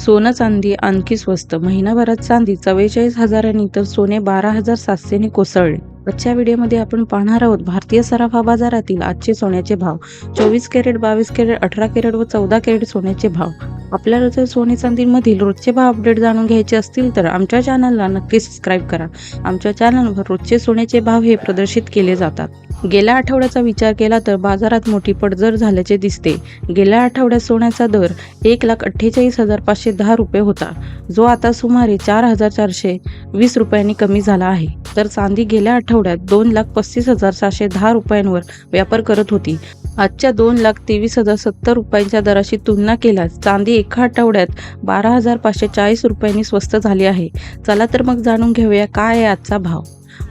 सोनं चांदी आणखी स्वस्त. महिनाभरात चांदी 44,000 तर सोने 12,700 कोसळले. आजच्या व्हिडिओमध्ये आपण पाहणार आहोत भारतीय सराफा बाजारातील आजचे सोन्याचे भाव, 24 कॅरेट, 22 कॅरेट, 18 कॅरेट व 14 कॅरेट सोन्याचे भाव. आपल्याला जर सोने चांदीमधील रोजचे भाव अपडेट जाणून घ्यायचे असतील तर आमच्या चॅनलला नक्की सबस्क्राईब करा. आमच्या चॅनलवर रोजचे सोन्याचे भाव हे प्रदर्शित केले जातात. गेल्या आठवड्याचा विचार केला तर बाजारात मोठी पडझड झाल्याचे दिसते. गेल्या आठवड्यात सोन्याचा दर 1,48,510 रुपये होता, जो आता सुमारे 4,420 रुपयांनी कमी झाला आहे. तर चांदी गेल्या आठवड्यात 2,35,710 रुपयांवर व्यापार करत होती. आजच्या 2,23,070 रुपयांच्या दराशी तुलना केल्यास चांदी एका आठवड्यात 12,540 रुपयांनी स्वस्त झाली आहे. चला तर मग जाणून घेऊया काय आहे आजचा भाव.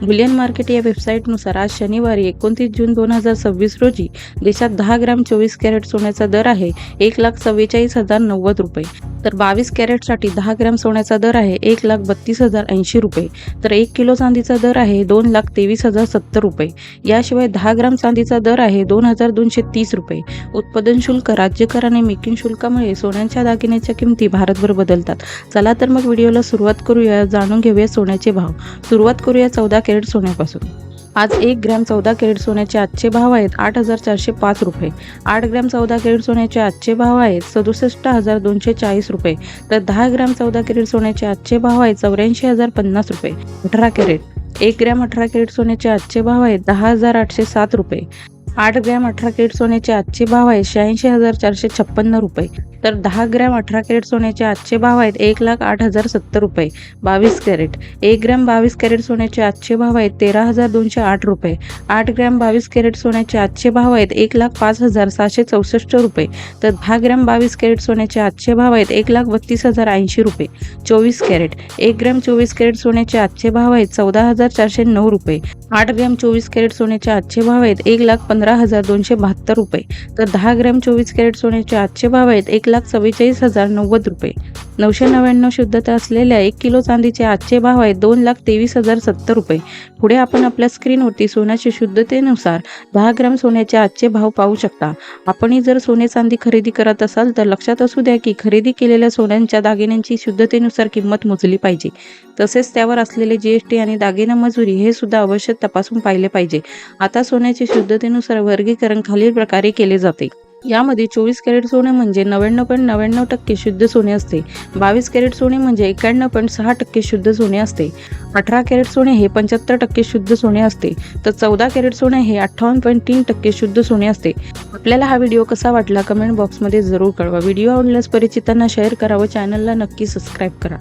बुलियन मार्केट या वेबसाईटनुसार आज शनिवारी 29 जून 2026 रोजी देशात 10 ग्रॅम 24 कॅरेट सोन्याचा दर आहे 1,44,090 रुपये. तर 22 कॅरेटसाठी 10 ग्रॅम सोन्याचा दर आहे 1,32,080 रुपये. तर 1 किलो चांदीचा दर आहे 2,23,070 रुपये. याशिवाय 10 ग्रॅम चांदीचा दर आहे 2,230 रुपये. उत्पादन शुल्क, राज्य कर आणि मेकिंग शुल्कामुळे सोन्याच्या दागिन्याच्या किमती भारतभर बदलतात. चला तर मग व्हिडिओला सुरुवात करूया. जाणून घेऊया सोन्याचे भाव. सुरुवात करूया 14 कॅरेट सोन्यापासून. आज 1 ग्रॅम 14 कॅरेट सोन्याचे आजचे भाव आहेत 8,405 रुपये. 8 ग्रॅम 14 कॅरेट सोन्याचे आजचे भाव आहेत 67,240 रुपये. तर 10 ग्रॅम 14 कॅरेट सोन्याचे आजचे भाव आहेत 84,050 रुपये. 18 कॅरेट 1 ग्रॅम 18 कॅरेट सोन्याचे आजचे भाव आहेत 10,807 रुपये. 8 ग्रॅम 18 कॅरेट सोन्याचे आजचे भाव आहेत 86,456 रुपये. तर 10 ग्रॅम 18 कॅरेट सोन्याचे आजचे भाव आहेत 1,08,070 रुपये. 22 कॅरेट 1 ग्रॅम 22 कॅरेट सोन्याचे आजचे भाव आहेत 13,208 रुपये. 8 ग्रॅम 22 कॅरेट सोन्याचे आजचे भाव आहेत 1,05,764 रुपये. तर 10 ग्रॅम 22 कॅरेट सोन्याचे आजचे भाव आहेत 1,32,080 रुपये. 24 कॅरेट 1 ग्रॅम 24 कॅरेट सोन्याचे आजचे भाव आहेत 14,409 रुपये. 8 ग्रॅम 24 कॅरेट सोन्याचे आजचे भाव आहेत 1,15,272 रुपये. तर 10 ग्रॅम 24 कॅरेट सोन्याचे आजचे भाव आहेत 1,44,090 रुपये. 999 शुद्धता असलेल्या 1 किलो चांदीचे आजचे भाव आहेत 2,23,070 रुपये. पुढे आपण आपल्या स्क्रीनवरती सोन्याच्या शुद्धतेनुसार 10 ग्रॅम सोन्याचे आजचे भाव पाहू शकता. आपणही जर सोने चांदी खरेदी करत असाल तर लक्षात असू द्या की खरेदी केलेल्या सोन्यांच्या दागिन्यांची शुद्धतेनुसार किंमत मोजली पाहिजे. तसेच त्यावर असलेले GST आणि दागिना मजुरी हे सुद्धा अवश्य तपासून पाहिले पाहिजे. आता सोन्याच्या शुद्धतेनुसार वर्गीकरण खालील प्रकारे केले जाते. यामध्ये 24 कॅरेट सोने म्हणजे 99.99% शुद्ध सोने असते. 22 कॅरेट सोने म्हणजे 91.6% शुद्ध सोने असते. 18 कॅरेट सोने हे 75% शुद्ध सोने असते. तर 14 कॅरेट सोने हे 58.3% शुद्ध सोने असते. आपल्याला हा व्हिडिओ कसा वाटला कमेंट बॉक्समध्ये जरूर कळवा. व्हिडिओ आवडल्यास परिचितांना शेअर करा व चॅनलला नक्की सबस्क्राईब करा.